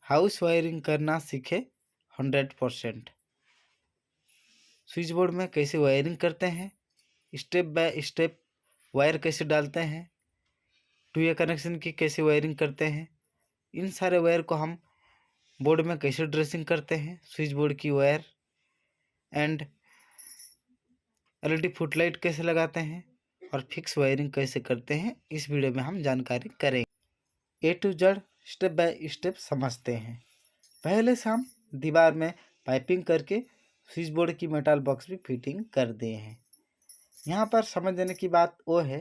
House wiring करना सीखे 100%। Switch board में कैसे वायरिंग करते हैं, स्टेप बाय स्टेप वायर कैसे डालते हैं, 2A कनेक्शन की कैसे वायरिंग करते हैं, इन सारे वायर को हम बोर्ड में कैसे ड्रेसिंग करते हैं, स्विच बोर्ड की वायर एंड LED फुटलाइट कैसे लगाते हैं और फिक्स वायरिंग कैसे करते हैं, इस वीडियो में हम जानकारी करेंगे। A to Z step by step समझते हैं। पहले से हम दीवार में पाइपिंग करके स्विच बोर्ड की मेटल बॉक्स भी फिटिंग कर दिए हैं। यहाँ पर समझने की बात वो है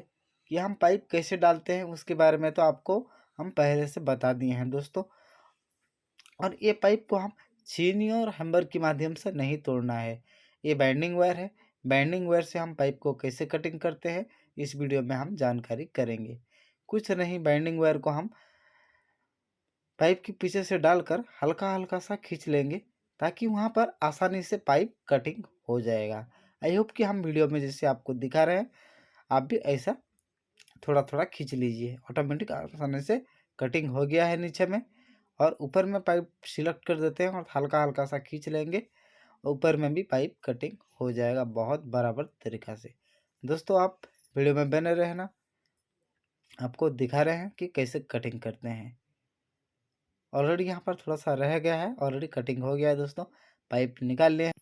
कि हम पाइप कैसे डालते हैं, उसके बारे में तो आपको हम पहले से बता दिए हैं दोस्तों। और ये पाइप को हम छीनी और हैमर के माध्यम से नहीं तोड़ना है, ये बाइंडिंग वायर है। बाइंडिंग वायर से हम पाइप को कैसे कटिंग करते हैं, इस वीडियो में हम जानकारी करेंगे। कुछ नहीं, बाइंडिंग वायर को हम पाइप के पीछे से डालकर हल्का हल्का सा खींच लेंगे ताकि वहाँ पर आसानी से पाइप कटिंग हो जाएगा। आई होप कि हम वीडियो में जैसे आपको दिखा रहे हैं आप भी ऐसा थोड़ा थोड़ा खींच लीजिए, ऑटोमेटिक आसानी से कटिंग हो गया है नीचे में। और ऊपर में पाइप सिलेक्ट कर देते हैं और हल्का हल्का सा खींच लेंगे, ऊपर में भी पाइप कटिंग हो जाएगा बहुत बराबर तरीक़ा से। दोस्तों आप वीडियो में बने रहना, आपको दिखा रहे हैं कि कैसे कटिंग करते हैं। ऑलरेडी यहाँ पर थोड़ा सा रह गया है, ऑलरेडी कटिंग हो गया है दोस्तों। पाइप निकाल लिए हैं,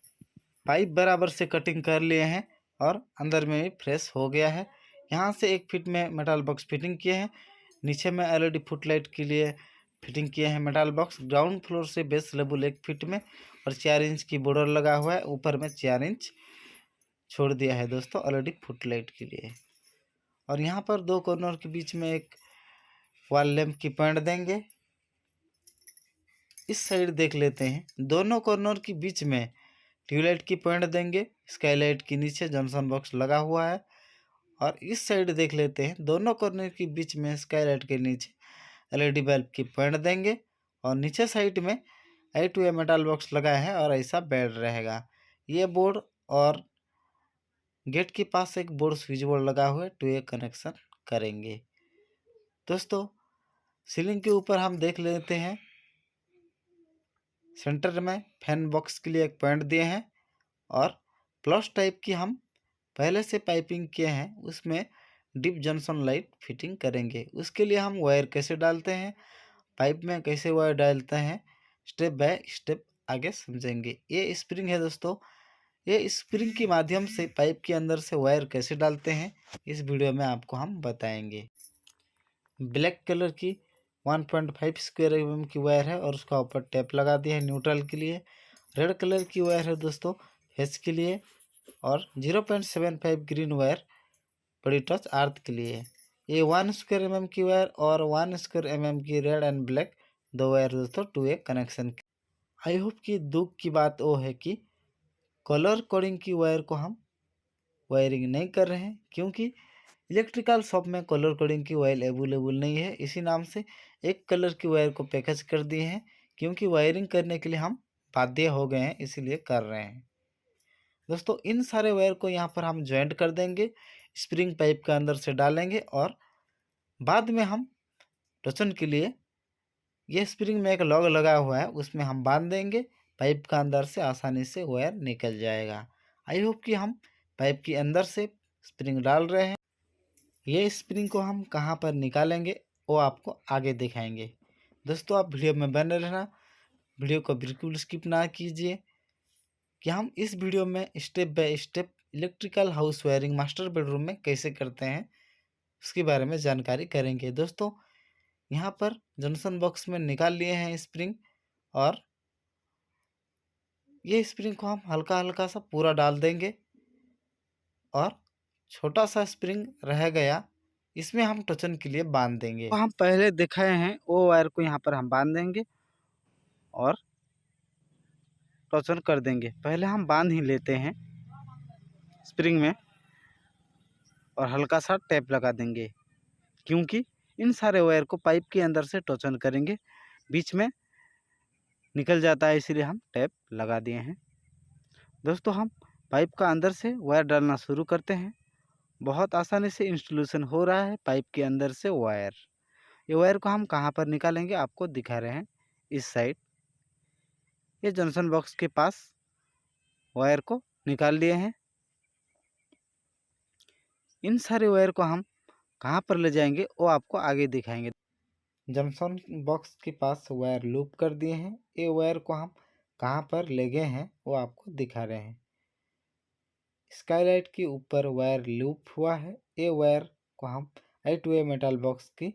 पाइप बराबर से कटिंग कर लिए हैं और अंदर में भी फ्रेश हो गया है। यहाँ से 1 फीट में मेटल बॉक्स फिटिंग किए हैं, नीचे में LED फुटलाइट के लिए फिटिंग किए हैं मेटल बॉक्स। ग्राउंड फ्लोर से बेस लेवल 1 फीट में और 4 इंच की बॉर्डर लगा हुआ है, ऊपर में 4 इंच छोड़ दिया है दोस्तों LED फुटलाइट के लिए। और यहाँ पर 2 कॉर्नर के बीच में एक वॉल लैंप की पॉइंट देंगे। इस साइड देख लेते हैं, दोनों कॉर्नर के बीच में ट्यूबलाइट की पॉइंट देंगे। स्काईलाइट के नीचे जॉनसन बॉक्स लगा हुआ है। और इस साइड देख लेते हैं, दोनों कॉर्नर के बीच में स्काईलाइट के नीचे LED बल्ब की पॉइंट देंगे और नीचे साइड में I2A मेटल बॉक्स लगाए हैं और ऐसा बेड रहेगा। ये बोर्ड और गेट के पास एक बोर्ड स्विच बोर्ड लगा हुआ है, 2A कनेक्शन करेंगे। दोस्तों सीलिंग के ऊपर हम देख लेते हैं, सेंटर में फैन बॉक्स के लिए एक पॉइंट दिए हैं और प्लस टाइप की हम पहले से पाइपिंग किए हैं, उसमें डीप जंक्शन लाइट फिटिंग करेंगे। उसके लिए हम वायर कैसे डालते हैं, पाइप में कैसे वायर डालते हैं, स्टेप बाय स्टेप आगे समझेंगे। ये स्प्रिंग है दोस्तों, ये स्प्रिंग के माध्यम से पाइप के अंदर से वायर कैसे डालते हैं इस वीडियो में आपको हम बताएंगे। ब्लैक कलर की 1.5 स्क्वायर mm की वायर है और उसका ऊपर टेप लगा दिया है न्यूट्रल के लिए। रेड कलर की वायर है दोस्तों फेस के लिए और 0.75 ग्रीन वायर बड़ी टच अर्थ के लिए। ये 1 स्क्वायर mm की वायर और 1 स्क्वायर mm की रेड एंड ब्लैक 2 वायर दोस्तों 2A कनेक्शन। आई होप कि दुख की बात वो है कि कलर कोडिंग की वायर को हम वायरिंग नहीं कर रहे हैं, क्योंकि इलेक्ट्रिकल शॉप में कलर कोडिंग की वायर अवेलेबल नहीं है। इसी नाम से एक कलर की वायर को पैकेज कर दिए हैं, क्योंकि वायरिंग करने के लिए हम बाध्य हो गए हैं, इसीलिए कर रहे हैं। दोस्तों इन सारे वायर को यहाँ पर हम ज्वाइंट कर देंगे, स्प्रिंग पाइप के अंदर से डालेंगे और बाद में हम टोचन के लिए ये स्प्रिंग में एक लॉग लगा हुआ है, उसमें हम बांध देंगे। पाइप का अंदर से आसानी से वायर निकल जाएगा। आई होप कि हम पाइप के अंदर से स्प्रिंग डाल रहे हैं। ये स्प्रिंग को हम कहाँ पर निकालेंगे वो आपको आगे दिखाएंगे। दोस्तों आप वीडियो में बने रहना, वीडियो को बिल्कुल स्किप ना कीजिए कि हम इस वीडियो में step by step electrical house wiring master bedroom में कैसे करते हैं उसके बारे में जानकारी करेंगे। दोस्तों यहाँ पर जंक्शन बॉक्स में निकाल लिए हैं स्प्रिंग और ये स्प्रिंग को हम हल्का हल्का सा पूरा डाल देंगे और छोटा सा स्प्रिंग रह गया, इसमें हम टोचन के लिए बांध देंगे। तो हम पहले दिखाए हैं वो वायर को यहाँ पर हम बांध देंगे और टोचन कर देंगे। पहले हम बांध ही लेते हैं स्प्रिंग में और हल्का सा टेप लगा देंगे, क्योंकि इन सारे वायर को पाइप के अंदर से टोचन करेंगे, बीच में निकल जाता है, इसीलिए हम टेप लगा दिए हैं। दोस्तों हम पाइप का अंदर से वायर डालना शुरू करते हैं। बहुत आसानी से इंस्टॉलेशन हो रहा है पाइप के अंदर से वायर। ये वायर को हम कहाँ पर निकालेंगे आपको दिखा रहे हैं, इस साइड ये जंक्शन बॉक्स के पास वायर को निकाल लिए हैं। इन सारे वायर को हम कहाँ पर ले जाएंगे वो आपको आगे दिखाएंगे। जंक्शन बॉक्स के पास वायर लूप कर दिए हैं। ये वायर को हम कहाँ पर ले गए हैं वो आपको दिखा रहे हैं। स्काईलाइट के ऊपर वायर लूप हुआ है। ये वायर को हम I2A मेटल बॉक्स की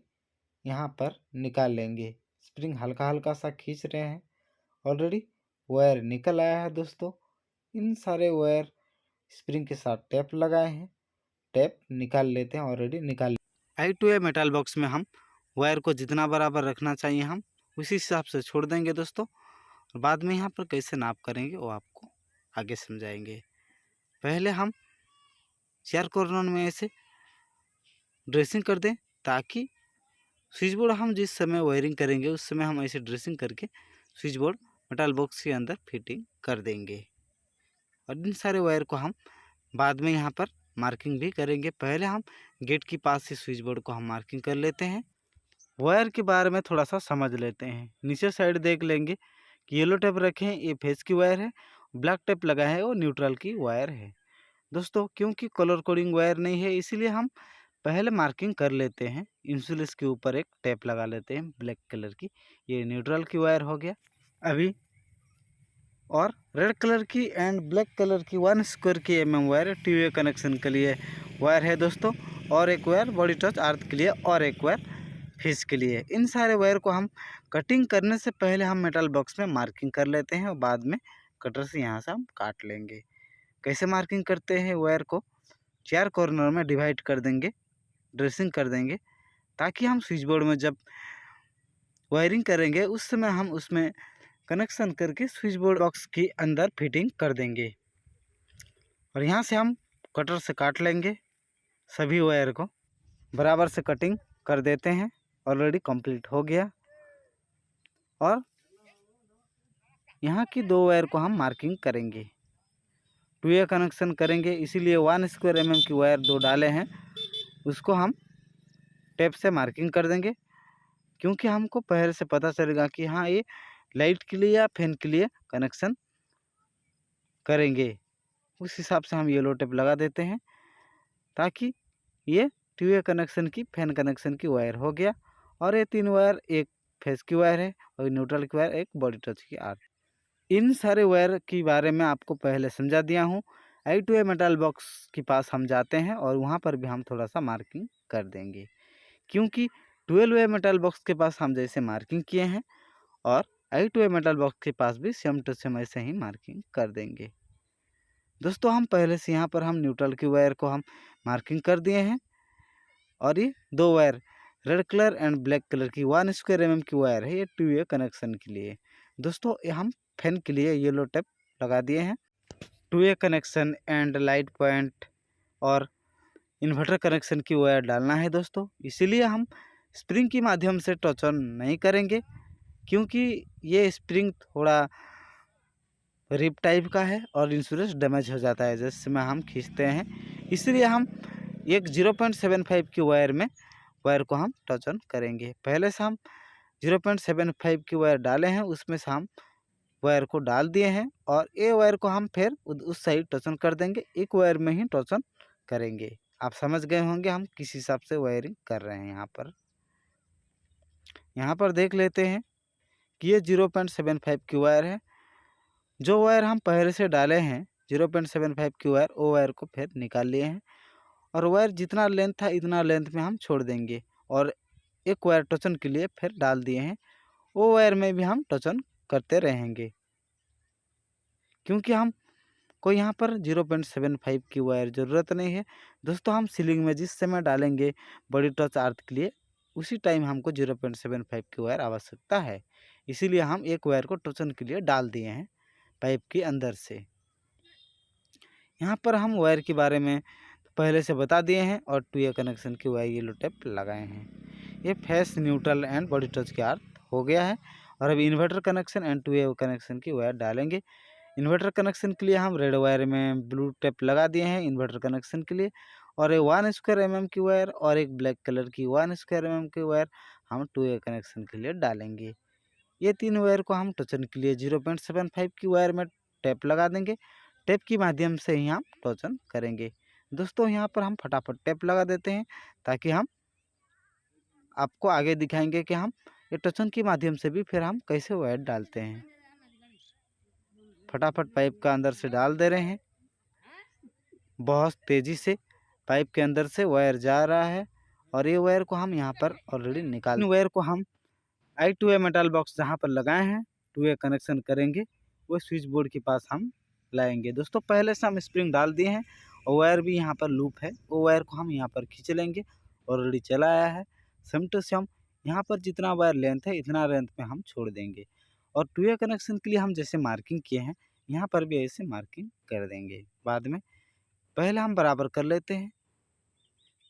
यहाँ पर निकाल लेंगे। स्प्रिंग हल्का हल्का सा खींच रहे हैं। ऑलरेडी वायर निकल आया है दोस्तों। इन सारे वायर स्प्रिंग के साथ टैप लगाए हैं। टैप निकाल लेते हैं। ऑलरेडी निकाल I2A मेटल बॉक्स में हम वायर को जितना बराबर रखना चाहिए हम उसी हिसाब से छोड़ देंगे दोस्तों। बाद में यहाँ पर कैसे नाप करेंगे वो आपको आगे समझाएंगे। पहले हम 4 कॉर्नर में ऐसे ड्रेसिंग कर दें ताकि स्विच बोर्ड हम जिस समय वायरिंग करेंगे उस समय हम ऐसे ड्रेसिंग करके स्विच बोर्ड मेटल बॉक्स के अंदर फिटिंग कर देंगे। और इन सारे वायर को हम बाद में यहाँ पर मार्किंग भी करेंगे। पहले हम गेट के पास से स्विच बोर्ड को हम मार्किंग कर लेते हैं। वायर के बारे में थोड़ा सा समझ लेते हैं। नीचे साइड देख लेंगे कि येलो टेप रखे हैं, ये फेस की वायर है। ब्लैक टेप लगा है वो न्यूट्रल की वायर है दोस्तों। क्योंकि कलर कोडिंग वायर नहीं है इसीलिए हम पहले मार्किंग कर लेते हैं। इंसुलेस के ऊपर एक टेप लगा लेते हैं ब्लैक कलर की। ये न्यूट्रल की वायर हो गया अभी। और रेड कलर की एंड ब्लैक कलर की 1 स्क्वायर की वायर टीवीए कनेक्शन के लिए वायर है दोस्तों। और एक वायर बॉडी टच अर्थ के लिए और एक वायर फिश के लिए। इन सारे वायर को हम कटिंग करने से पहले हम मेटल बॉक्स में मार्किंग कर लेते हैं और बाद में कटर से यहाँ से हम काट लेंगे। कैसे मार्किंग करते हैं? वायर को 4 कॉर्नर में डिवाइड कर देंगे, ड्रेसिंग कर देंगे ताकि हम स्विच बोर्ड में जब वायरिंग करेंगे उस समय हम उसमें कनेक्शन करके स्विच बोर्ड बॉक्स के अंदर फिटिंग कर देंगे। और यहाँ से हम कटर से काट लेंगे। सभी वायर को बराबर से कटिंग कर देते हैं। ऑलरेडी कंप्लीट हो गया। और यहाँ की 2 वायर को हम मार्किंग करेंगे, 2A कनेक्शन करेंगे। इसीलिए 1 स्क्वायर की वायर 2 डाले हैं, उसको हम टेप से मार्किंग कर देंगे। क्योंकि हमको पहले से पता चलेगा कि हाँ ये लाइट के लिए या फैन के लिए कनेक्शन करेंगे। उस हिसाब से हम येलो टेप लगा देते हैं ताकि ये 2A कनेक्शन की फैन कनेक्शन की वायर हो गया। और ये 3 वायर एक फेस की वायर है और न्यूट्रल की वायर एक बॉडी टच की आर्ट। इन सारे वायर के बारे में आपको पहले समझा दिया हूँ। I2A मेटल बॉक्स के पास हम जाते हैं और वहाँ पर भी हम थोड़ा सा मार्किंग कर देंगे। क्योंकि 12A मेटल बॉक्स के पास हम जैसे मार्किंग किए हैं और I2A मेटल बॉक्स के पास भी सेम टू सेम ऐसे ही मार्किंग कर देंगे दोस्तों। हम पहले से यहाँ पर हम न्यूट्रल की वायर को हम मार्किंग कर दिए हैं। और ये 2 wire red colour and black colour की 1 स्क्वायर की वायर है, ये 2A कनेक्शन के लिए दोस्तों। ये हम फैन के लिए येलो टेप लगा दिए हैं। 2A connection and light point और इन्वर्टर कनेक्शन की वायर डालना है दोस्तों। इसीलिए हम स्प्रिंग के माध्यम से टच ऑन नहीं करेंगे क्योंकि ये स्प्रिंग थोड़ा रिप टाइप का है और इंसुलेस डैमेज हो जाता है जिसमें हम खींचते हैं। इसलिए हम एक 0.75 की वायर में वायर को हम टच ऑन करेंगे। पहले से हम 0.75 की वायर डाले हैं, उसमें से हम वायर को डाल दिए हैं और ये वायर को हम फिर उस साइड टच ऑन कर देंगे। एक वायर में ही टच ऑन करेंगे। आप समझ गए होंगे हम किस हिसाब से वायरिंग कर रहे हैं। यहाँ पर देख लेते हैं कि ये 0.75 की वायर है। जो वायर हम पहले से डाले हैं 0.75 की वायर, वो वायर को फिर निकाल लिए हैं और वायर जितना लेंथ था इतना लेंथ में हम छोड़ देंगे। और एक वायर टचन के लिए फिर डाल दिए हैं, वो वायर में भी हम टचन करते रहेंगे। क्योंकि हम को यहाँ पर 0.75 की वायर ज़रूरत नहीं है दोस्तों। हम सीलिंग में जिस समय डालेंगे बॉडी टच अर्थ के लिए उसी टाइम हमको 0.75 की वायर आवश्यकता है। इसीलिए हम एक वायर को टचन के लिए डाल दिए हैं पाइप के अंदर से। यहाँ पर हम वायर के बारे में पहले से बता दिए हैं और 2A कनेक्शन की वायर येलो टेप लगाए हैं। ये face neutral and body touch के अर्थ हो गया है। और अभी inverter connection and 2A connection की वायर डालेंगे। इन्वर्टर कनेक्शन के लिए हम रेड वायर में ब्लू टेप लगा दिए हैं इन्वर्टर कनेक्शन के लिए। और एक 1 स्क्वायर की वायर और एक ब्लैक कलर की 1 स्क्वायर की वायर हम 2A कनेक्शन के लिए डालेंगे। ये 3 वायर को हम टोचन के लिए 0.75 की वायर में टेप लगा देंगे। टेप के माध्यम से ही हम टोचन करेंगे। दोस्तों यहाँ पर हम फटाफट टेप लगा देते हैं ताकि हम आपको आगे दिखाएंगे कि हम ये टोचन के माध्यम से भी फिर हम कैसे वायर डालते हैं। फटाफट पाइप का अंदर से डाल दे रहे हैं। बहुत तेज़ी से पाइप के अंदर से वायर जा रहा है और ये वायर को हम यहाँ पर ऑलरेडी निकाल, वायर को हम I2A मेटल बॉक्स जहाँ पर लगाए हैं 2A कनेक्शन करेंगे, वो स्विच बोर्ड के पास हम लाएंगे। दोस्तों पहले से हम स्प्रिंग डाल दिए हैं और वायर भी यहाँ पर लूप है, वो वायर को हम यहाँ पर खींच लेंगे। ऑलरेडी चला आया है। सेम टू सेम यहाँ पर जितना वायर लेंथ है इतना लेंथ में हम छोड़ देंगे और 2A कनेक्शन के लिए हम जैसे मार्किंग किए हैं यहाँ पर भी ऐसे मार्किंग कर देंगे। बाद में पहले हम बराबर कर लेते हैं,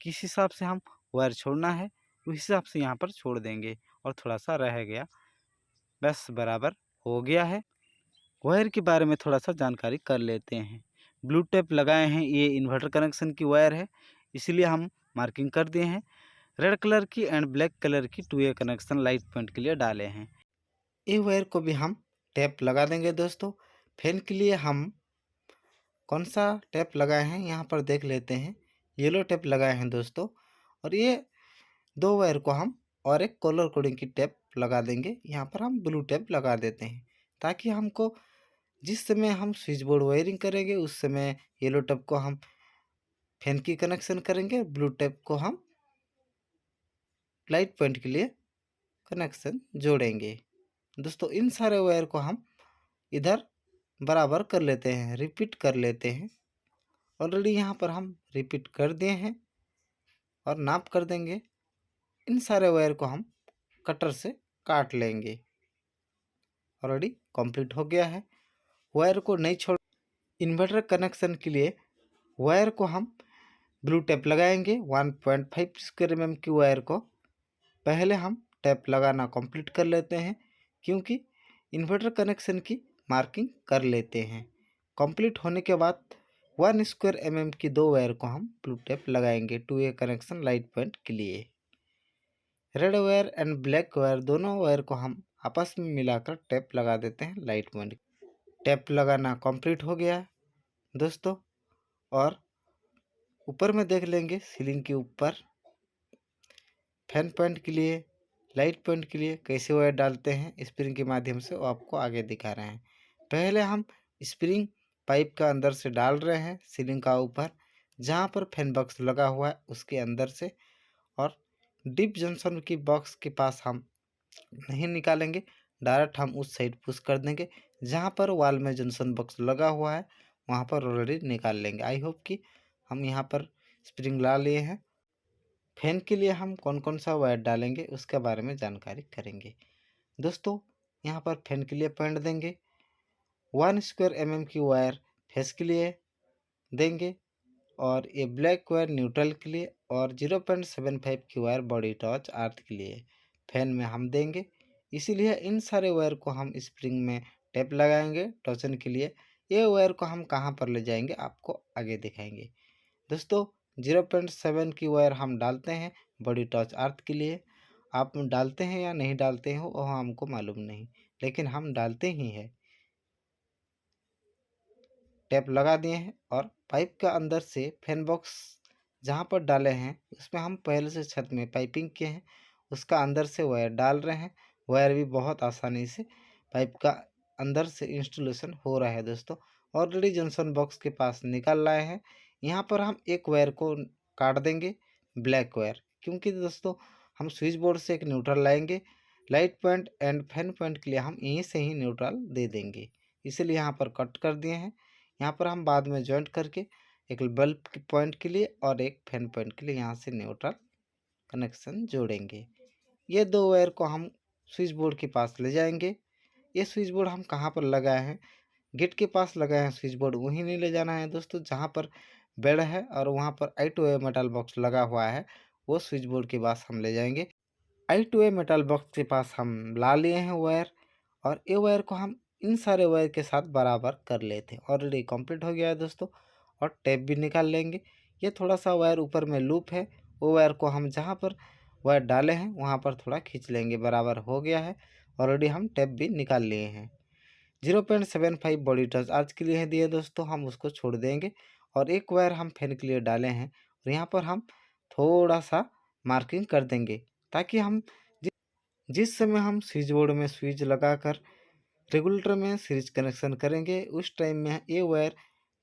किस हिसाब से हम वायर छोड़ना है उस हिसाब से यहाँ पर छोड़ देंगे और थोड़ा सा रह गया, बस बराबर हो गया है। वायर के बारे में थोड़ा सा जानकारी कर लेते हैं। ब्लू टेप लगाए हैं, ये इन्वर्टर कनेक्शन की वायर है इसलिए हम मार्किंग कर दिए हैं। रेड कलर की एंड ब्लैक कलर की 2A कनेक्शन लाइट पॉइंट के लिए डाले हैं। ये वायर को भी हम टेप लगा देंगे। दोस्तों फैन के लिए हम कौन सा टेप लगाए हैं यहाँ पर देख लेते हैं। येलो टेप लगाए हैं दोस्तों, और ये 2 वायर को हम और एक कलर कोडिंग की टेप लगा देंगे। यहाँ पर हम ब्लू टेप लगा देते हैं ताकि हमको जिस समय हम स्विच बोर्ड वायरिंग करेंगे उस समय येलो टेप को हम फैन की कनेक्शन करेंगे, ब्लू टेप को हम लाइट पॉइंट के लिए कनेक्शन जोड़ेंगे। दोस्तों इन सारे वायर को हम इधर बराबर कर लेते हैं, रिपीट कर लेते हैं। ऑलरेडी यहाँ पर हम रिपीट कर दिए हैं और नाप कर देंगे। इन सारे वायर को हम कटर से काट लेंगे। ऑलरेडी कंप्लीट हो गया है। वायर को नहीं छोड़, इन्वर्टर कनेक्शन के लिए वायर को हम ब्लू टेप लगाएंगे। 1.5 स्क्वायर mm की वायर को पहले हम टेप लगाना कंप्लीट कर लेते हैं, क्योंकि इन्वर्टर कनेक्शन की मार्किंग कर लेते हैं। कंप्लीट होने के बाद 1 स्क्वायर mm की 2 वायर को हम ब्लू टेप लगाएंगे 2A कनेक्शन लाइट पॉइंट के लिए। Red wire and black wire दोनों वायर को हम आपस में मिलाकर टेप लगा देते हैं लाइट पॉइंट। टेप लगाना कंप्लीट हो गया दोस्तों, और ऊपर में देख लेंगे सीलिंग के ऊपर फैन पॉइंट के लिए लाइट पॉइंट के लिए कैसे वायर डालते हैं स्प्रिंग के माध्यम से, वो आपको आगे दिखा रहे हैं। पहले हम स्प्रिंग पाइप का अंदर से डाल रहे हैं सीलिंग का ऊपर, जहाँ पर फैन बॉक्स लगा हुआ है उसके अंदर से, और डिप जंक्शन की बॉक्स के पास हम नहीं निकालेंगे, डायरेक्ट हम उस साइड पुश कर देंगे जहाँ पर वॉल में जंक्शन बॉक्स लगा हुआ है, वहाँ पर ऑलरेडी निकाल लेंगे। आई होप कि हम यहाँ पर स्प्रिंग ला लिए हैं। फैन के लिए हम कौन कौन सा वायर डालेंगे उसके बारे में जानकारी करेंगे। दोस्तों यहाँ पर फैन के लिए पॉइंट देंगे, 1 स्क्वायर mm की वायर फेस के लिए देंगे, और ये ब्लैक वायर न्यूट्रल के लिए, और 0.75 की वायर बॉडी टॉर्च अर्थ के लिए फैन में हम देंगे। इसीलिए इन सारे वायर को हम स्प्रिंग में टेप लगाएंगे टॉर्चन के लिए। ये वायर को हम कहाँ पर ले जाएंगे आपको आगे दिखाएंगे। दोस्तों 0.7 की वायर हम डालते हैं बॉडी टॉर्च अर्थ के लिए। आप डालते हैं या नहीं डालते हो वह हमको मालूम नहीं, लेकिन हम डालते ही हैं। टेप लगा दिए हैं और पाइप का अंदर से फैन बॉक्स जहाँ पर डाले हैं उसमें हम पहले से छत में पाइपिंग किए हैं, उसका अंदर से वायर डाल रहे हैं। वायर भी बहुत आसानी से पाइप का अंदर से इंस्टॉलेशन हो रहा है। दोस्तों ऑलरेडी जंक्शन बॉक्स के पास निकाल लाए हैं। यहाँ पर हम एक वायर को काट देंगे ब्लैक वायर, क्योंकि दोस्तों हम स्विच बोर्ड से एक न्यूट्रल लाएंगे, light point and fan point के लिए हम यहीं से ही न्यूट्रल दे देंगे, इसलिए यहाँ पर कट कर दिए हैं। यहाँ पर हम बाद में जॉइंट करके एक बल्ब के पॉइंट के लिए और एक फैन पॉइंट के लिए यहाँ से न्यूट्रल कनेक्शन जोड़ेंगे। ये 2 वायर को हम स्विच बोर्ड के पास ले जाएंगे। ये स्विच बोर्ड हम कहाँ पर लगाए हैं, गेट के पास लगाए हैं स्विच बोर्ड, वहीं नहीं ले जाना है दोस्तों जहाँ पर बेड है और वहाँ पर I2A मेटल बॉक्स लगा हुआ है, वो स्विच बोर्ड के पास हम ले जाएंगे। I2A मेटल बॉक्स के पास हम ला लिए हैं वायर, और ये वायर को हम इन सारे वायर के साथ बराबर कर लेते हैं। ऑलरेडी कंप्लीट हो गया है दोस्तों, और टेप भी निकाल लेंगे। ये थोड़ा सा वायर ऊपर में लूप है, वो वायर को हम जहाँ पर वायर डाले हैं वहाँ पर थोड़ा खींच लेंगे, बराबर हो गया है। ऑलरेडी हम टेप भी निकाल लिए हैं। 0.75 बॉडी टच अर्थ के लिए है दिए दोस्तों, हम उसको छोड़ देंगे। और एक वायर हम फैन के लिए डाले हैं और यहाँ पर हम थोड़ा सा मार्किंग कर देंगे, ताकि हम जिस समय हम स्विच बोर्ड में स्विच लगाकर रेगुलेटर में सीरीज कनेक्शन करेंगे, उस टाइम में ये वायर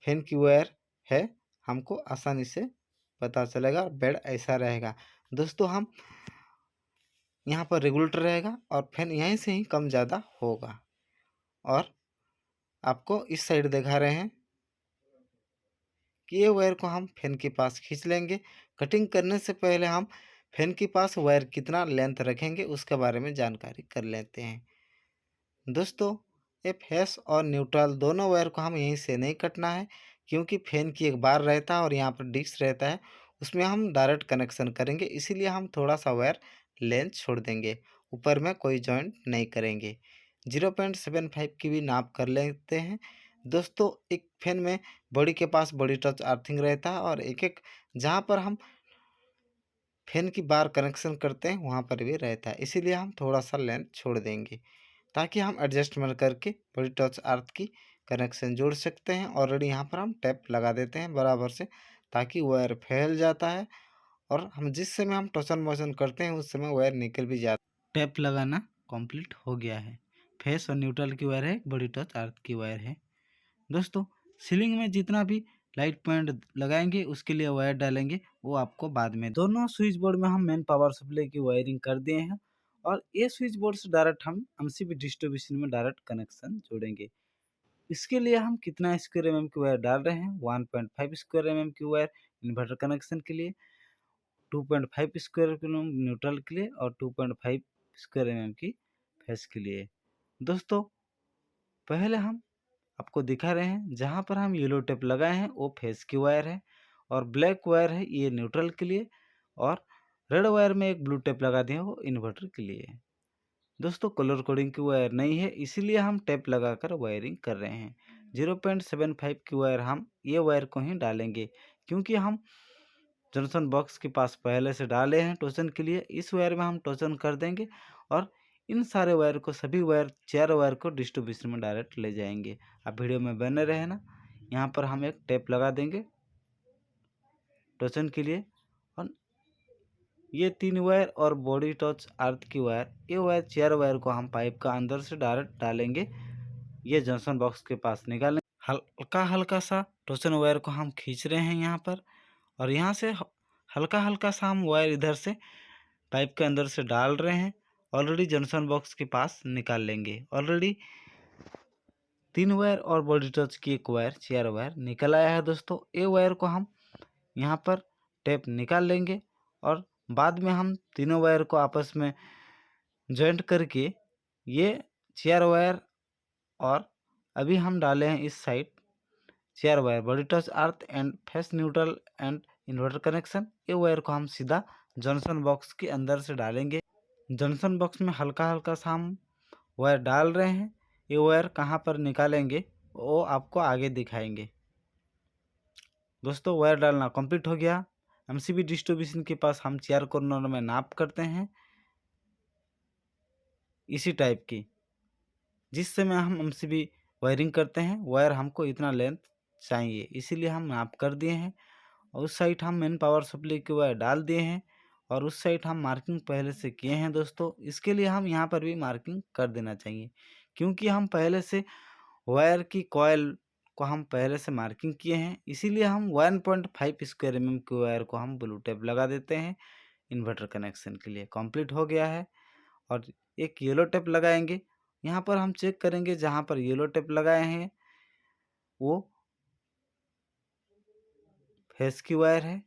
फैन की वायर है, हमको आसानी से पता चलेगा। बेड ऐसा रहेगा दोस्तों, हम यहाँ पर रेगुलेटर रहेगा और फैन यहीं से ही कम ज़्यादा होगा। और आपको इस साइड दिखा रहे हैं कि ये वायर को हम फैन के पास खींच लेंगे। कटिंग करने से पहले हम फैन के पास वायर कितना लेंथ रखेंगे उसके बारे में जानकारी कर लेते हैं दोस्तों। ये फेस और न्यूट्रल दोनों वायर को हम यहीं से नहीं कटना है, क्योंकि फैन की एक बार रहता है और यहाँ पर डिस्क रहता है, उसमें हम डायरेक्ट कनेक्शन करेंगे, इसीलिए हम थोड़ा सा वायर लेंथ छोड़ देंगे, ऊपर में कोई जॉइंट नहीं करेंगे। 0.75 की भी नाप कर लेते हैं दोस्तों। एक फैन में बॉडी के पास बॉडी टच अर्थिंग रहता है और एक एक जहाँ पर हम फैन की बार कनेक्शन करते हैं वहाँ पर भी रहता है, इसीलिए हम थोड़ा सा लेंथ छोड़ देंगे, ताकि हम एडजस्टमेंट करके बॉडी टच अर्थ की कनेक्शन जोड़ सकते हैं। ऑलरेडी यहाँ पर हम टैप लगा देते हैं बराबर से, ताकि वायर फैल जाता है और हम जिस समय हम टोचन मोशन करते हैं उस समय वायर निकल भी जाता है। टैप लगाना कंप्लीट हो गया है। फेस और न्यूट्रल की वायर है, बॉडी टच अर्थ की वायर है दोस्तों। सीलिंग में जितना भी लाइट पॉइंट लगाएंगे उसके लिए वायर डालेंगे, वो आपको बाद में। दोनों स्विच बोर्ड में हम मेन पावर सप्लाई की वायरिंग कर दिए हैं और ये स्विच बोर्ड से डायरेक्ट हम एमसीबी डिस्ट्रीब्यूशन में डायरेक्ट कनेक्शन जोड़ेंगे। इसके लिए हम कितना स्क्वायर mm की वायर डाल रहे हैं? 1.5 स्क्वायर mm की वायर इन्वर्टर कनेक्शन के लिए, 2.5 स्क्वायर mm न्यूट्रल के लिए और 2.5 स्क्वायर mm की फेस के लिए। दोस्तों पहले हम आपको दिखा रहे हैं, जहाँ पर हम येलो टेप लगाए हैं वो फेस की वायर है और ब्लैक वायर है ये न्यूट्रल के लिए, और रेड वायर में एक ब्लू टेप लगा दिए वो इन्वर्टर के लिए है। दोस्तों कलर कोडिंग की वायर नहीं है, इसीलिए हम टेप लगाकर वायरिंग कर रहे हैं। 0.75 की वायर हम ये वायर को ही डालेंगे, क्योंकि हम जंक्शन बॉक्स के पास पहले से डाले हैं टोचन के लिए। इस वायर में हम टोचन कर देंगे और इन सारे वायर को, सभी वायर 4 वायर को डिस्ट्रीब्यूशन में डायरेक्ट ले जाएंगे। आप वीडियो में बने रहे ना। यहाँ पर हम एक टेप लगा देंगे टोचन के लिए, और ये 3 वायर और बॉडी टच अर्थ की वायर, ये वायर 4 वायर को हम पाइप का अंदर से डायरेक्ट डालेंगे, ये जंक्शन बॉक्स के पास निकालेंगे। हल्का हल्का सा टोचन वायर को हम खींच रहे हैं यहाँ पर, और यहाँ से हल्का हल्का सा हम वायर इधर से पाइप के अंदर से डाल रहे हैं। ऑलरेडी जंक्शन बॉक्स के पास निकाल लेंगे। ऑलरेडी 3 वायर और बॉडी टच की एक वायर, 4 वायर निकल आया है दोस्तों। ये वायर को हम यहाँ पर टेप निकाल लेंगे और बाद में हम तीनों वायर को आपस में जॉइंट करके ये 4 वायर, और अभी हम डाले हैं इस side 4 wire body touch earth and face neutral and inverter connection. ये वायर को हम सीधा जंक्शन बॉक्स के अंदर से डालेंगे। जंक्शन बॉक्स में हल्का हल्का सा हम वायर डाल रहे हैं। ये वायर कहाँ पर निकालेंगे वो आपको आगे दिखाएंगे। दोस्तों वायर डालना कंप्लीट हो गया। एमसीबी डिस्ट्रीब्यूशन के पास हम 4 कॉर्नर में नाप करते हैं इसी टाइप की। जिस समय हम एमसीबी वायरिंग करते हैं वायर हमको इतना लेंथ चाहिए, इसीलिए हम नाप कर दिए हैं। और उस साइड हम मेन पावर सप्लाई की वायर डाल दिए हैं और उस साइड हम मार्किंग पहले से किए हैं दोस्तों। इसके लिए हम यहाँ पर भी मार्किंग कर देना चाहिए, क्योंकि हम पहले से वायर की कॉयल को हम पहले से मार्किंग किए हैं, इसीलिए हम 1.5 स्क्वायर mm की वायर को हम ब्लू टेप लगा देते हैं इन्वर्टर कनेक्शन के लिए। कंप्लीट हो गया है। और एक येलो टेप लगाएंगे। यहाँ पर हम चेक करेंगे, जहाँ पर येलो टेप लगाए हैं वो फेस की वायर है,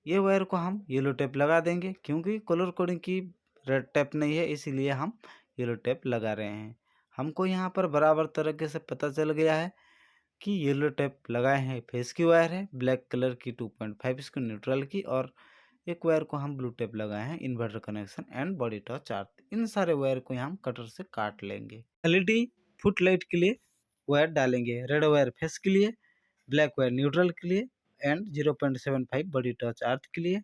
ये वायर को हम येलो टेप लगा देंगे, क्योंकि कलर कोडिंग की रेड टेप नहीं है, इसीलिए हम येलो टेप लगा रहे हैं। हमको यहाँ पर बराबर तरीके से पता चल गया है कि येलो टेप लगाए हैं फेस की वायर है, ब्लैक कलर की 2.5 इसको न्यूट्रल की, और एक वायर को हम ब्लू टेप लगाए हैं inverter connection and body touch earth. इन सारे वायर को हम कटर से काट लेंगे। एलईडी फुट लाइट के लिए वायर डालेंगे, रेड वायर फेस के लिए, ब्लैक वायर न्यूट्रल के लिए एंड 0.75 बॉडी टच अर्थ के लिए।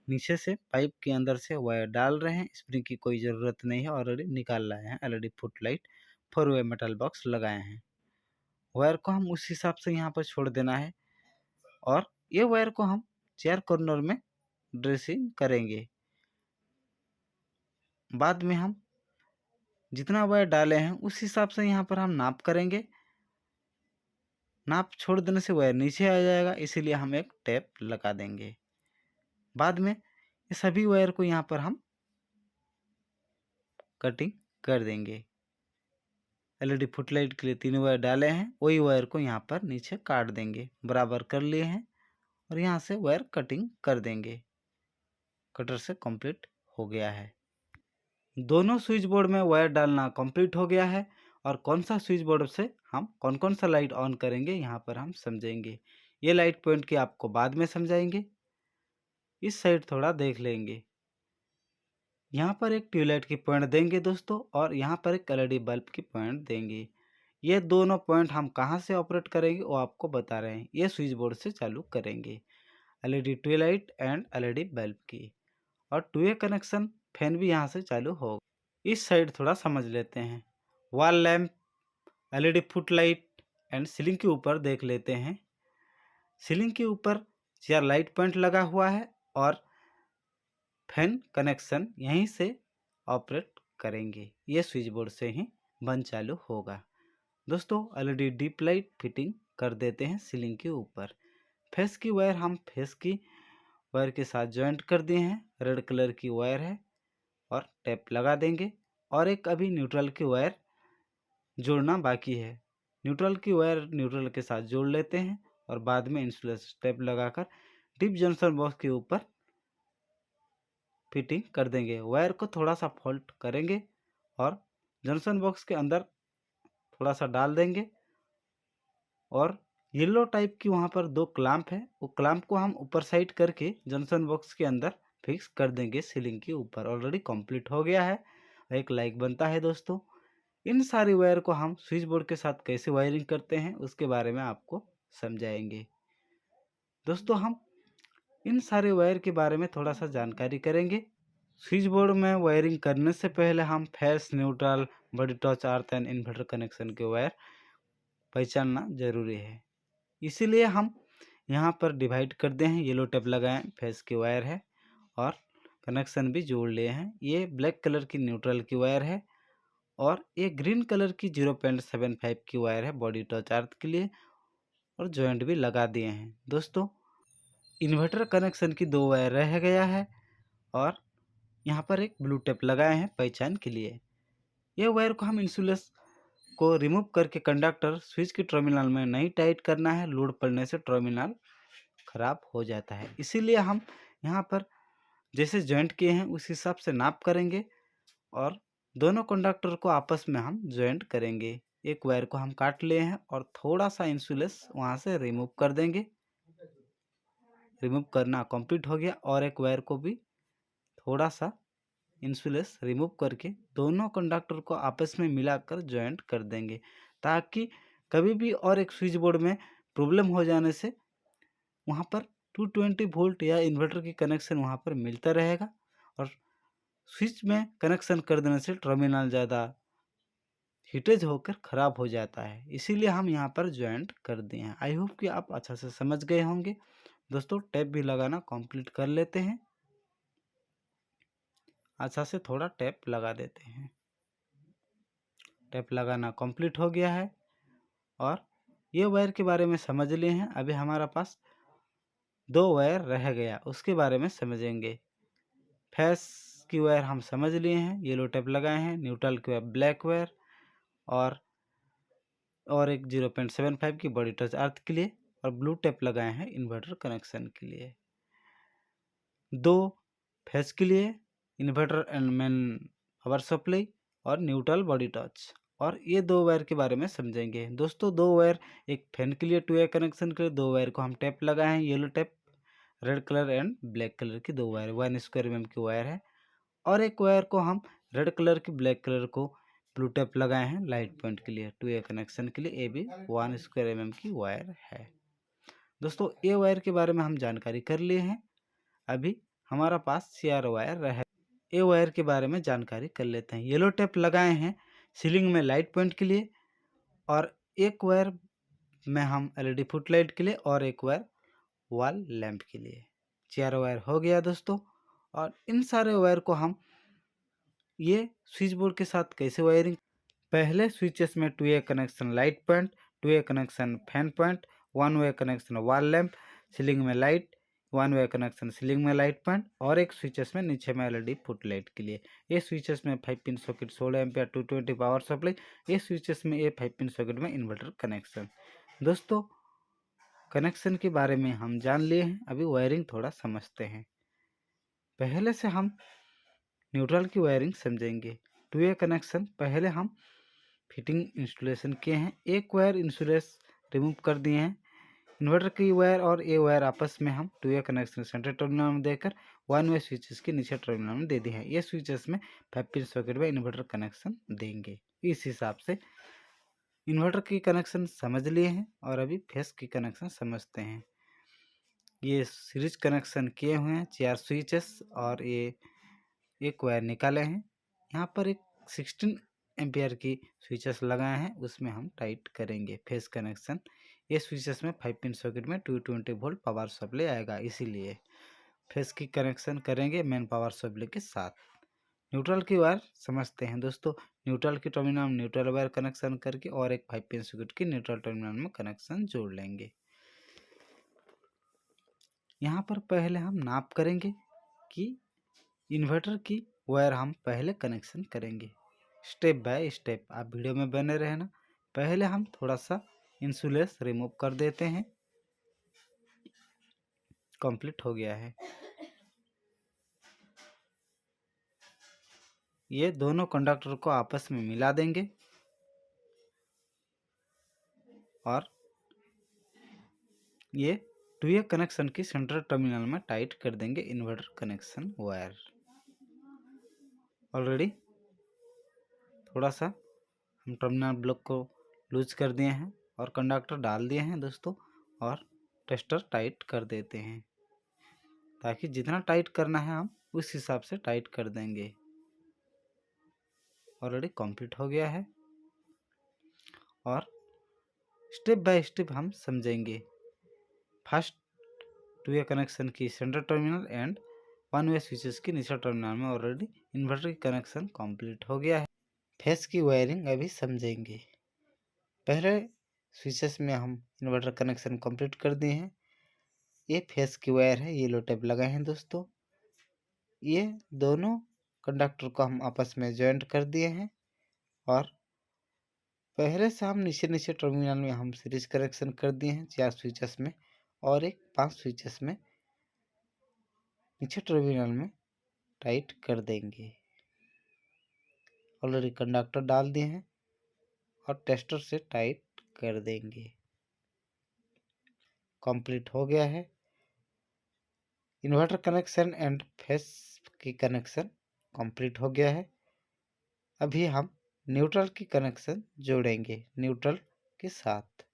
नीचे से पाइप के अंदर से वायर डाल रहे हैं। स्प्रिंग की कोई ज़रूरत नहीं है, ऑलरेडी निकाल लाए हैं। एलईडी फुट लाइट 4 वे मेटल बॉक्स लगाए हैं। वायर को हम उस हिसाब से यहाँ पर छोड़ देना है और ये वायर को हम 4 कॉर्नर में ड्रेसिंग करेंगे। बाद में हम जितना वायर डाले हैं उस हिसाब से यहाँ पर हम नाप करेंगे। नाप छोड़ देने से वायर नीचे आ जाएगा, इसीलिए हम एक टेप लगा देंगे। बाद में ये सभी वायर को यहाँ पर हम कटिंग कर देंगे। एलईडी फुटलाइट के लिए 3 वायर डाले हैं, वही वायर को यहाँ पर नीचे काट देंगे। बराबर कर लिए हैं और यहाँ से वायर कटिंग कर देंगे। कटर से कंप्लीट हो गया है। दोनों स्विच बोर्ड में वायर डालना कंप्लीट हो गया है और कौन सा स्विच बोर्ड से हम कौन कौन सा लाइट ऑन करेंगे यहाँ पर हम समझेंगे। ये लाइट पॉइंट की आपको बाद में समझाएंगे। इस साइड थोड़ा देख लेंगे। यहाँ पर एक ट्यूबलाइट की पॉइंट देंगे दोस्तों और यहाँ पर एक एलईडी बल्ब की पॉइंट देंगे। ये दोनों पॉइंट हम कहाँ से ऑपरेट करेंगे वो आपको बता रहे हैं। ये स्विच बोर्ड से चालू करेंगे, LED tubelight and LED bulb की। और 2 वे कनेक्शन फैन भी यहाँ से चालू होगा। इस साइड थोड़ा समझ लेते हैं। Wall lamp, LED foot light and ceiling के ऊपर देख लेते हैं। सीलिंग के ऊपर 4 लाइट पॉइंट लगा हुआ है और फैन कनेक्शन यहीं से ऑपरेट करेंगे। ये स्विच बोर्ड से ही बंद चालू होगा। दोस्तों एलईडी डीप लाइट फिटिंग कर देते हैं सीलिंग के ऊपर। फेस की वायर हम फेस की वायर के साथ ज्वाइंट कर दिए हैं। रेड कलर की वायर है और टेप लगा देंगे। और एक अभी न्यूट्रल की वायर जोड़ना बाकी है। न्यूट्रल की वायर न्यूट्रल के साथ जोड़ लेते हैं और बाद में इंसुलेशन टेप लगाकर डिप जंक्शन बॉक्स के ऊपर फिटिंग कर देंगे। वायर को थोड़ा सा फोल्ड करेंगे और जंक्शन बॉक्स के अंदर थोड़ा सा डाल देंगे। और येलो टाइप की वहाँ पर 2 क्लैंप है, वो क्लैंप को हम ऊपर साइड करके जंक्शन बॉक्स के अंदर फिक्स कर देंगे सीलिंग के ऊपर। ऑलरेडी कंप्लीट हो गया है। एक लाइक बनता है दोस्तों। इन सारी वायर को हम स्विच बोर्ड के साथ कैसे वायरिंग करते हैं उसके बारे में आपको समझाएंगे। दोस्तों हम इन सारे वायर के बारे में थोड़ा सा जानकारी करेंगे। स्विच बोर्ड में वायरिंग करने से पहले हम face, neutral, body touch, earth and inverter connection के वायर पहचानना जरूरी है। इसीलिए हम यहाँ पर डिवाइड कर दिए हैं। येलो टेप लगाएं, फेस की वायर है और कनेक्शन भी जोड़ लिए हैं। ये ब्लैक कलर की न्यूट्रल की वायर है और ये ग्रीन कलर की 0.75 की वायर है बॉडी टच अर्थ के लिए और जॉइंट भी लगा दिए हैं। दोस्तों इन्वर्टर कनेक्शन की 2 वायर रह गया है और यहाँ पर एक ब्लू टेप लगाए हैं पहचान के लिए। यह वायर को हम इंसुलेशन को रिमूव करके कंडक्टर स्विच के टर्मिनल में नहीं टाइट करना है। लोड पड़ने से टर्मिनल खराब हो जाता है। इसीलिए हम यहाँ पर जैसे जॉइंट किए हैं उस हिसाब से नाप करेंगे और दोनों कंडक्टर को आपस में हम जॉइंट करेंगे। एक वायर को हम काट लिए हैं और थोड़ा सा इंसुलेशन वहाँ से रिमूव कर देंगे। रिमूव करना कंप्लीट हो गया और एक वायर को भी थोड़ा सा इंसुलेशन रिमूव करके दोनों कंडक्टर को आपस में मिलाकर जॉइंट कर देंगे, ताकि कभी भी और एक स्विच बोर्ड में प्रॉब्लम हो जाने से वहाँ पर 220 वोल्ट या इन्वर्टर की कनेक्शन वहाँ पर मिलता रहेगा और स्विच में कनेक्शन कर देने से टर्मिनल ज़्यादा हीटेज होकर ख़राब हो जाता है। इसीलिए हम यहाँ पर जॉइंट कर दिए हैं। आई होप कि आप अच्छा से समझ गए होंगे। दोस्तों टेप भी लगाना कंप्लीट कर लेते हैं। अच्छा से थोड़ा टेप लगा देते हैं। टेप लगाना कंप्लीट हो गया है और ये वायर के बारे में समझ लिए हैं। अभी हमारा पास 2 वायर रह गया, उसके बारे में समझेंगे। फेस की वायर हम समझ लिए हैं, येलो टेप लगाए हैं। न्यूट्रल की वायर ब्लैक वायर और एक 0.75 की बॉडी टच अर्थ के लिए और ब्लू टेप लगाए हैं इन्वर्टर कनेक्शन के लिए। 2 फेस के लिए inverter and main power supply और न्यूट्रल बॉडी टच। और ये 2 वायर के बारे में समझेंगे। दोस्तों 2 वायर, एक फैन के लिए 2 वे कनेक्शन के लिए 2 वायर को हम टेप लगाए हैं। Yellow tape, red colour and black colour की 2 वायर 1 स्क्वायर mm की वायर है और एक वायर को हम रेड कलर की ब्लैक कलर को ब्लू टेप लगाए हैं लाइट पॉइंट के लिए 2 वे कनेक्शन के लिए। ये भी 1 स्क्वायर mm की वायर है। दोस्तों ये वायर के बारे में हम जानकारी कर लिए हैं। अभी हमारा पास 4 वायर रहे। ये वायर के बारे में जानकारी कर लेते हैं। येलो टेप लगाए हैं सीलिंग में लाइट पॉइंट के लिए, और एक वायर में हम एलईडी फुट लाइट के लिए, और एक वायर वॉल लैंप के लिए। 4 वायर हो गया दोस्तों। और इन सारे वायर को हम ये स्विच बोर्ड के साथ कैसे वायरिंग, पहले स्विचेस में 2A connection light point, 2A connection fan point, 1 वे कनेक्शन वॉल लैंप, सीलिंग में लाइट, 1 वे कनेक्शन सीलिंग में लाइट पॉइंट, और एक स्विचेस में नीचे में एलईडी फुट लाइट के लिए। ये स्विचेस में 5 pin socket 16 ampere 220 power supply. ये स्विचेस में ये 5 पिन सॉकेट में इन्वर्टर कनेक्शन। दोस्तों कनेक्शन के बारे में हम जान लिए हैं, अभी वायरिंग थोड़ा समझते हैं। पहले से हम न्यूट्रल की वायरिंग समझेंगे। 2A कनेक्शन पहले हम फिटिंग इंस्टॉलेशन किए हैं। एक वायर इंसुलेस रिमूव कर दिए हैं। इन्वर्टर की वायर और ये वायर आपस में हम 2A कनेक्शन सेंटर टर्मिनल में देकर 1 वे स्विचेस के नीचे टर्मिनल में दे दिए हैं। ये स्विचेस में 5 पिन सॉकेट में इन्वर्टर कनेक्शन देंगे। इस हिसाब से इन्वर्टर की कनेक्शन समझ लिए हैं, और अभी फेस की कनेक्शन समझते हैं। ये सीरीज कनेक्शन किए हुए हैं 4 स्विचेस, और ये एक वायर निकाले हैं। यहाँ पर एक 16 एम्पियर की स्विचेस लगाए हैं, उसमें हम टाइट करेंगे फेस कनेक्शन। ये स्विचेस में 5 पिन सॉकेट में 220 वोल्ट पावर सप्लाई आएगा, इसीलिए फेस की कनेक्शन करेंगे मेन पावर सप्लाई के साथ। न्यूट्रल की वायर समझते हैं दोस्तों। न्यूट्रल की टर्मिनल में न्यूट्रल वायर कनेक्शन करके और एक 5 पिन सॉकेट की न्यूट्रल टर्मिनल में कनेक्शन जोड़ लेंगे। यहाँ पर पहले हम नाप करेंगे कि इन्वर्टर की वायर हम पहले कनेक्शन करेंगे, स्टेप बाय स्टेप। आप वीडियो में बने रहना। पहले हम थोड़ा सा इंसुलेस रिमूव कर देते हैं। कंप्लीट हो गया है। ये दोनों कंडक्टर को आपस में मिला देंगे, और ये 2A कनेक्शन की सेंट्रल टर्मिनल में टाइट कर देंगे इन्वर्टर कनेक्शन वायर। ऑलरेडी थोड़ा सा हम टर्मिनल ब्लॉक को लूज कर दिए हैं और कंडक्टर डाल दिए हैं दोस्तों, और टेस्टर टाइट कर देते हैं, ताकि जितना टाइट करना है हम उस हिसाब से टाइट कर देंगे। ऑलरेडी कंप्लीट हो गया है, और स्टेप बाय स्टेप हम समझेंगे। फर्स्ट 2A कनेक्शन की centre terminal and 1 way switches की नीचे टर्मिनल में ऑलरेडी इन्वर्टर की कनेक्शन कंप्लीट हो गया है। फेस की वायरिंग अभी समझेंगे। पहले स्विचेस में हम इन्वर्टर कनेक्शन कंप्लीट कर दिए हैं। ये फेस की वायर है, येलो टेप लगाए हैं दोस्तों। ये दोनों कंडक्टर को हम आपस में जॉइंट कर दिए हैं, और पहले से हम नीचे नीचे टर्मिनल में हम सीरीज कनेक्शन कर दिए हैं 4 स्विचेस में, और एक 5 स्विचेस में नीचे टर्मिनल में टाइट कर देंगे। ऑलरेडी कंडक्टर डाल दिए हैं और टेस्टर से टाइट कर देंगे। कंप्लीट हो गया है। इन्वर्टर कनेक्शन एंड फेस की कनेक्शन कंप्लीट हो गया है। अभी हम न्यूट्रल की कनेक्शन जोड़ेंगे न्यूट्रल के साथ।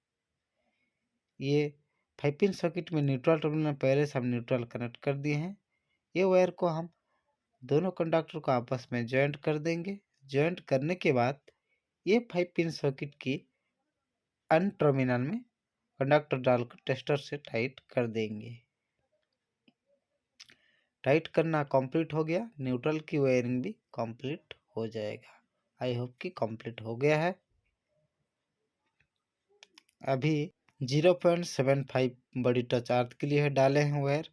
ये 5 पिन सॉकेट में न्यूट्रल टर्मिनल पहले से हम न्यूट्रल कनेक्ट कर दिए हैं। ये वायर को हम दोनों कंडक्टर को आपस में जॉइंट कर देंगे। जॉइंट करने के बाद ये 5 पिन सॉकेट की अन टर्मिनल में कंडक्टर डालकर टेस्टर से टाइट कर देंगे। टाइट करना कंप्लीट हो गया। न्यूट्रल की वायरिंग भी कंप्लीट हो जाएगा। आई होप कि कंप्लीट हो गया है। अभी 0.75 बड़ी टच अर्थ के लिए डाले हैं वायर।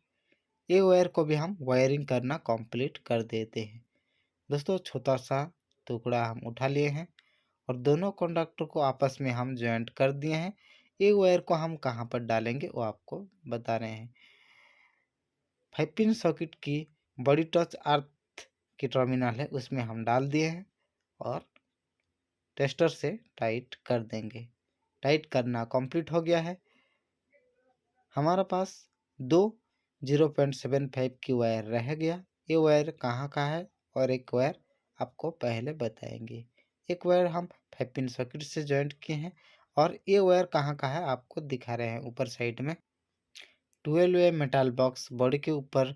ये वायर को भी हम वायरिंग करना कंप्लीट कर देते हैं दोस्तों। छोटा सा टुकड़ा हम उठा लिए हैं, और दोनों कंडक्टर को आपस में हम जॉइंट कर दिए हैं। ये वायर को हम कहाँ पर डालेंगे वो आपको बता रहे हैं। 5 पिन सॉकेट की बड़ी टच अर्थ की टर्मिनल है, उसमें हम डाल दिए हैं, और टेस्टर से टाइट कर देंगे। टाइट करना कंप्लीट हो गया है। हमारा पास दो 0.75 की वायर रह गया। ये वायर कहाँ का है, और एक वायर आपको पहले बताएंगे। एक वायर हम 5 पिन सॉकेट से जॉइंट किए हैं, और ये वायर कहाँ का है आपको दिखा रहे हैं ऊपर साइड में। 12 वे मेटल बॉक्स बॉडी के ऊपर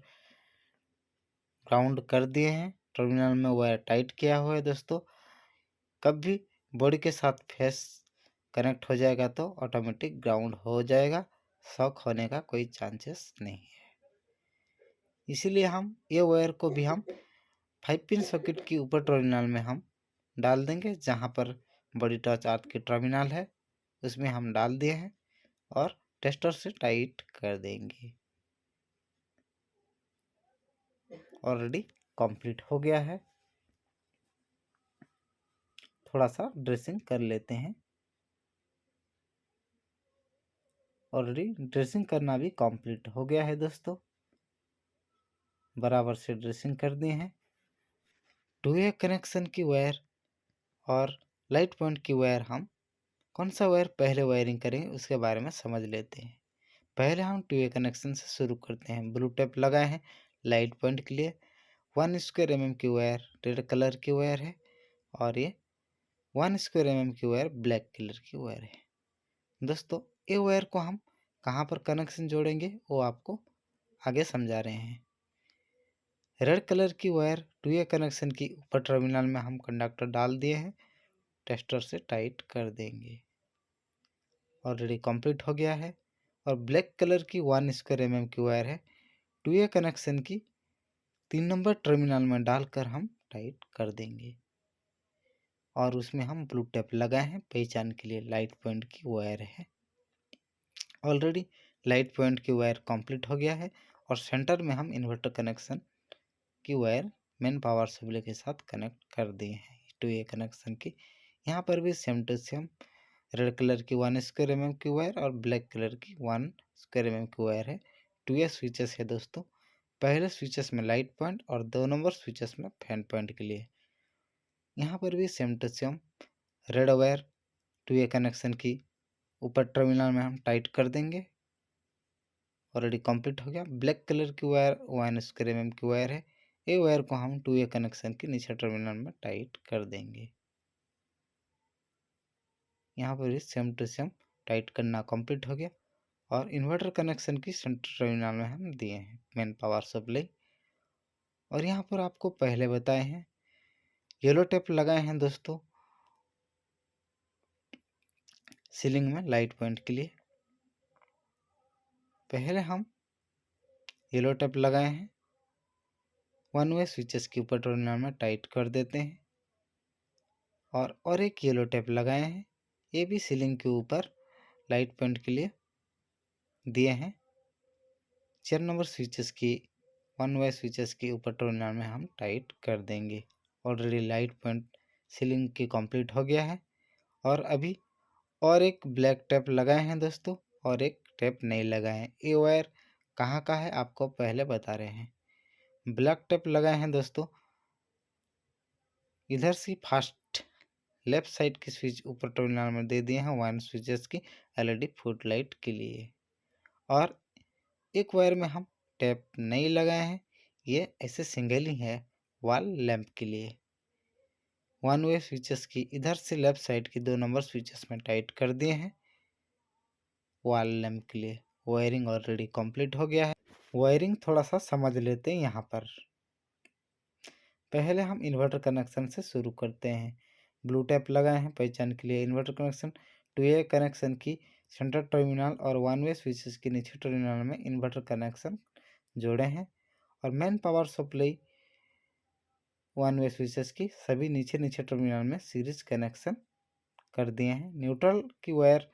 ग्राउंड कर दिए हैं, टर्मिनल में वायर टाइट किया हुआ है दोस्तों। कब भी बॉडी के साथ फेस कनेक्ट हो जाएगा तो ऑटोमेटिक ग्राउंड हो जाएगा, शॉक होने का कोई चांसेस नहीं है। इसीलिए हम ये वायर को भी हम 5 पिन सॉकेट की ऊपर टर्मिनल में हम डाल देंगे, जहाँ पर बॉडी टच अर्थ की टर्मिनल है उसमें हम डाल दिए हैं और टेस्टर से टाइट कर देंगे। ऑलरेडी कंप्लीट हो गया है। थोड़ा सा ड्रेसिंग कर लेते हैं। ऑलरेडी ड्रेसिंग करना भी कंप्लीट हो गया है दोस्तों। बराबर से ड्रेसिंग कर दिए हैं। 2A कनेक्शन की वायर और लाइट पॉइंट की वायर हम कौन सा वायर पहले वायरिंग करेंगे उसके बारे में समझ लेते हैं। पहले हम 2A कनेक्शन से शुरू करते हैं। ब्लू टेप लगाए हैं लाइट पॉइंट के लिए। 1 स्क्वायर mm की वायर रेड कलर की वायर है और ये 1 स्क्वायर mm की वायर ब्लैक कलर की वायर है। दोस्तों ये वायर को हम कहाँ पर कनेक्शन जोड़ेंगे वो आपको आगे समझा रहे हैं। रेड कलर की वायर 2A कनेक्शन की ऊपर टर्मिनल में हम कंडक्टर डाल दिए हैं, टेस्टर से टाइट कर देंगे। ऑलरेडी कंप्लीट हो गया है। और ब्लैक कलर की 1 स्क्वायर mm की वायर है 2A कनेक्शन की 3 नंबर टर्मिनल में डालकर हम टाइट कर देंगे और उसमें हम ब्लू टेप लगाए हैं पहचान के लिए। लाइट पॉइंट की वायर है। ऑलरेडी लाइट पॉइंट की वायर कंप्लीट हो गया है और सेंटर में हम इन्वर्टर कनेक्शन की वायर मेन पावर सप्लाई के साथ कनेक्ट कर दिए हैं 2A कनेक्शन की। यहाँ पर भी same to same red colour की 1 स्क्वायर mm की वायर और ब्लैक कलर की 1 स्क्वायर mm की वायर है। 2A स्विचेस है दोस्तों। पहले स्विचेस में लाइट पॉइंट और 2 नंबर स्विचेस में फैन पॉइंट के लिए। यहाँ पर भी same to same red wire 2A connection की ऊपर टर्मिनल में हम टाइट कर देंगे। ऑलरेडी कंप्लीट हो गया। ब्लैक कलर की वायर 1 स्क्वायर mm की वायर है। ये वायर को हम 2A कनेक्शन के नीचे टर्मिनल में टाइट कर देंगे। यहाँ पर भी सेम टू सेम टाइट करना कंप्लीट हो गया और इन्वर्टर कनेक्शन की सेंटर टर्मिनल में हम दिए हैं मेन पावर सप्लाई। और यहाँ पर आपको पहले बताए हैं येलो टेप लगाए हैं दोस्तों सीलिंग में लाइट पॉइंट के लिए। पहले हम येलो टेप लगाए हैं 1 वे स्विचेस के ऊपर टर्मिनल में टाइट कर देते हैं और एक येलो टेप लगाए हैं, ये भी सीलिंग के ऊपर लाइट पॉइंट के लिए दिए हैं। 4 नंबर स्विचेस की 1 वे स्विचेस के ऊपर टर्मिनल में हम टाइट कर देंगे। ऑलरेडी लाइट पॉइंट सीलिंग की कंप्लीट हो गया है और अभी और एक ब्लैक टेप लगाए हैं दोस्तों और एक टेप नहीं लगाए हैं। ये वायर कहाँ का है आपको पहले बता रहे हैं। ब्लैक टेप लगाए हैं दोस्तों इधर से फास्ट लेफ्ट साइड की स्विच ऊपर टर्मिनल में दे दिए हैं 1 स्विचेस की LED फुट लाइट के लिए। और एक वायर में हम टेप नहीं लगाए हैं, ये ऐसे सिंगल ही है वॉल लैंप के लिए। 1 वे स्विचेस की इधर से लेफ्ट साइड की 2 नंबर स्विचेस में टाइट कर दिए हैं वॉल लैंप के लिए। वायरिंग ऑलरेडी कंप्लीट हो गया है। वायरिंग थोड़ा सा समझ लेते हैं। यहाँ पर पहले हम इन्वर्टर कनेक्शन से शुरू करते हैं। ब्लू टेप लगाए हैं पहचान के लिए। इन्वर्टर कनेक्शन 2A कनेक्शन की सेंटर टर्मिनल और 1 वे स्विचेस के नीचे टर्मिनल में इन्वर्टर कनेक्शन जोड़े हैं और मेन पावर सप्लाई 1 वे स्विचेस की सभी नीचे टर्मिनल में सीरीज कनेक्शन कर दिए हैं। न्यूट्रल की वायर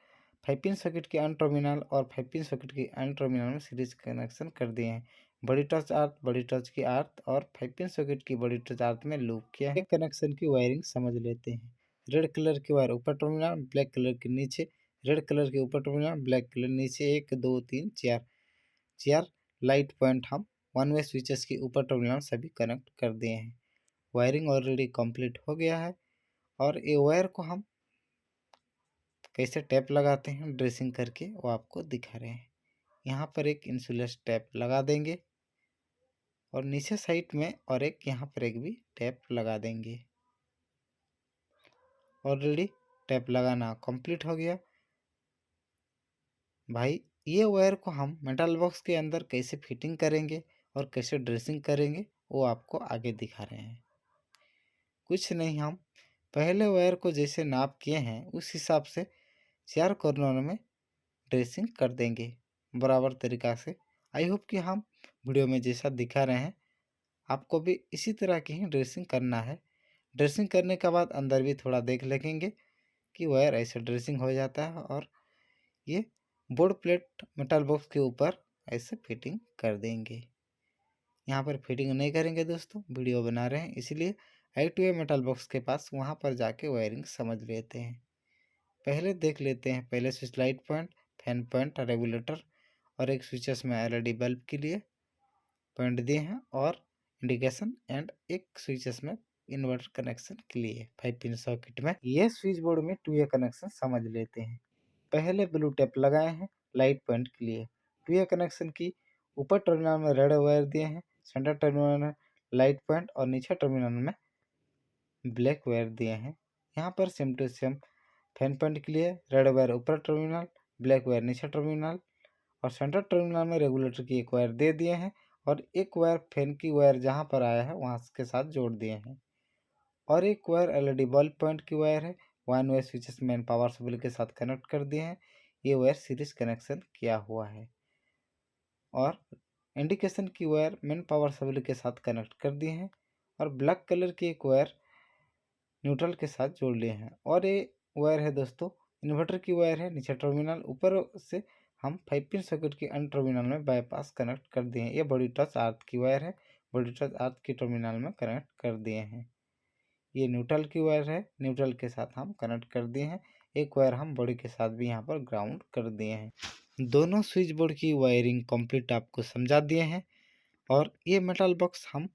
5 पिन सॉकेट की अन टर्मिनल और 5 पिन सॉकेट की अन टर्मिनल में सीरीज कनेक्शन कर दिए हैं। बड़ी टच अर्थ, बड़ी टच की अर्थ और 5 पिन सॉकेट की बड़ी टच अर्थ में लूप किया है। कनेक्शन की वायरिंग समझ लेते हैं। रेड कलर की वायर ऊपर टर्मिनल, ब्लैक कलर के नीचे, रेड कलर के ऊपर टर्मिनल, ब्लैक कलर नीचे, 1 2 3 4 4 लाइट पॉइंट हम 1 वे स्विचेस के ऊपर टर्मिनल सभी कनेक्ट कर दिए हैं। वायरिंग ऑलरेडी कंप्लीट हो गया है और ये वायर को हम कैसे टैप लगाते हैं ड्रेसिंग करके वो आपको दिखा रहे हैं। यहाँ पर एक इंसुलेट टैप लगा देंगे और नीचे साइड में और एक यहाँ पर एक भी टैप लगा देंगे। ऑलरेडी टैप लगाना कंप्लीट हो गया। भाई ये वायर को हम मेटल बॉक्स के अंदर कैसे फिटिंग करेंगे और कैसे ड्रेसिंग करेंगे वो आपको आगे दिखा रहे हैं। कुछ नहीं, हम पहले वायर को जैसे नाप किए हैं उस हिसाब से 4 कॉर्नर में ड्रेसिंग कर देंगे बराबर तरीक़ा से। आई होप कि हम वीडियो में जैसा दिखा रहे हैं आपको भी इसी तरह की ही ड्रेसिंग करना है। ड्रेसिंग करने के बाद अंदर भी थोड़ा देख लेंगे कि वायर ऐसे ड्रेसिंग हो जाता है, और ये बोर्ड प्लेट मेटल बॉक्स के ऊपर ऐसे फिटिंग कर देंगे। यहाँ पर फिटिंग नहीं करेंगे दोस्तों, वीडियो बना रहे हैं इसलिए I2A मेटल बॉक्स के पास वहाँ पर जाके वायरिंग समझ लेते हैं। पहले देख लेते हैं, पहले switch light point, fan point, regulator और एक स्विचेस में LED बल्ब के लिए पॉइंट दिए हैं, और इंडिकेशन एंड एक स्विचेस में इन्वर्टर कनेक्शन के लिए 5 पिन सॉकेट में। ये स्विच बोर्ड में 2A कनेक्शन समझ लेते हैं। पहले ब्लू टेप लगाए हैं लाइट पॉइंट के लिए। 2A कनेक्शन की ऊपर टर्मिनल में रेड वायर दिए हैं, सेंटर टर्मिनल में लाइट पॉइंट और नीचे टर्मिनल में ब्लैक वायर दिए हैं। यहाँ पर same to same fan point के लिए रेड वायर ऊपर टर्मिनल, ब्लैक वायर नीचे टर्मिनल, और सेंटर टर्मिनल में रेगुलेटर की एक वायर दे दिए हैं, और एक वायर फैन की वायर जहाँ पर आया है वहाँ के साथ जोड़ दिए हैं, और एक वायर LED बल्ब पॉइंट की वायर है। 1 वे स्विचेस मेन पावर सप्लाई के साथ कनेक्ट कर दिए हैं। ये वायर सीरीज कनेक्शन किया हुआ है, और इंडिकेशन की वायर मेन पावर सप्लाई के साथ कनेक्ट कर दिए हैं, और ब्लैक कलर की एक वायर न्यूट्रल के साथ जोड़ लिए हैं। और ये वायर है दोस्तों इन्वर्टर की वायर है, नीचे टर्मिनल, ऊपर से हम 5 पिन सॉकेट की अन्य टर्मिनल में बाईपास कनेक्ट कर दिए हैं। ये बॉडी टच अर्थ की वायर है, बॉडी टच अर्थ की टर्मिनल में कनेक्ट कर दिए हैं। ये न्यूट्रल की वायर है, न्यूट्रल के साथ हम कनेक्ट कर दिए हैं। एक वायर हम बॉडी के साथ भी यहाँ पर ग्राउंड कर दिए हैं। दोनों स्विच बोर्ड की वायरिंग कंप्लीट आपको समझा दिए हैं, और ये मेटल बॉक्स हम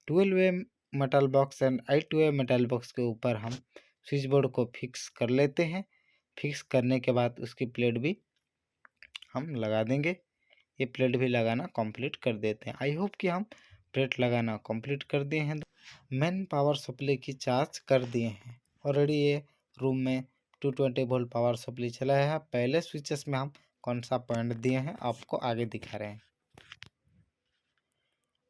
12A metal box and I2A metal box के ऊपर हम स्विच बोर्ड को फिक्स कर लेते हैं। फिक्स करने के बाद उसकी प्लेट भी हम लगा देंगे। ये प्लेट भी लगाना कंप्लीट कर देते हैं। आई होप कि हम प्लेट लगाना कंप्लीट कर दिए हैं। मेन पावर सप्लाई की चार्ज कर दिए हैं ऑलरेडी। ये रूम में 220 वोल्ट पावर सप्लाई चला है। पहले स्विचेस में हम कौन सा पॉइंट दिए हैं आपको आगे दिखा रहे हैं।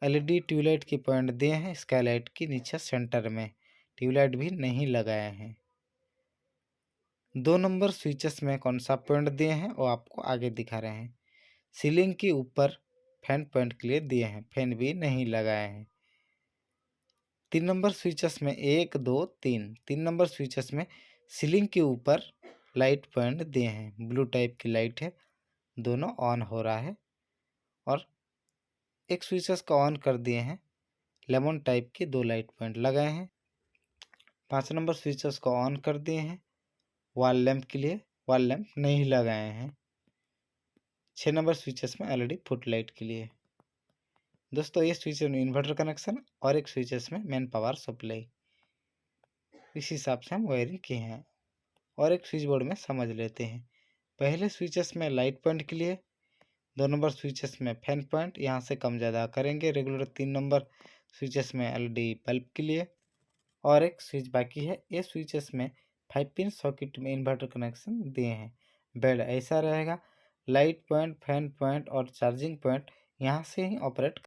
LED ट्यूबलाइट की पॉइंट दिए हैं स्काईलाइट की नीचे सेंटर में, ट्यूबलाइट भी नहीं लगाए हैं। 2 नंबर स्विचेस में कौन सा पॉइंट दिए हैं वो आपको आगे दिखा रहे हैं। सीलिंग के ऊपर फैन पॉइंट के लिए दिए हैं, फैन भी नहीं लगाए हैं। 3 नंबर स्विचेस में 1 2 3 नंबर स्विचेस में सीलिंग के ऊपर लाइट पॉइंट दिए हैं। ब्लू टाइप की लाइट है, दोनों ऑन हो रहा है, और एक स्विचेस को ऑन कर दिए हैं। लेमन टाइप की 2 लाइट पॉइंट लगाए हैं। 5 नंबर स्विचेस को ऑन कर दिए हैं। वॉल लैंप के लिए वॉल लैंप नहीं लगाए हैं। 6 नंबर स्विचेस में LED फुट लाइट के लिए। दोस्तों ये स्विच इन्वर्टर कनेक्शन और एक स्विचेस में मेन पावर सप्लाई, इस हिसाब से हम वायरिंग किए हैं, और एक स्विच बोर्ड में समझ लेते हैं। पहले स्विचेस में लाइट पॉइंट के लिए, 2 नंबर स्विचेस में फैन पॉइंट, यहाँ से कम ज़्यादा करेंगे। रेगुलर 3 नंबर स्विचेस में LED बल्ब के लिए, और एक स्विच बाकी है। ये स्विचेस में 5 पिन सॉकेट में इन्वर्टर कनेक्शन दिए हैं। बेड ऐसा रहेगा, लाइट पॉइंट, फैन पॉइंट और चार्जिंग पॉइंट यहाँ से ही ऑपरेट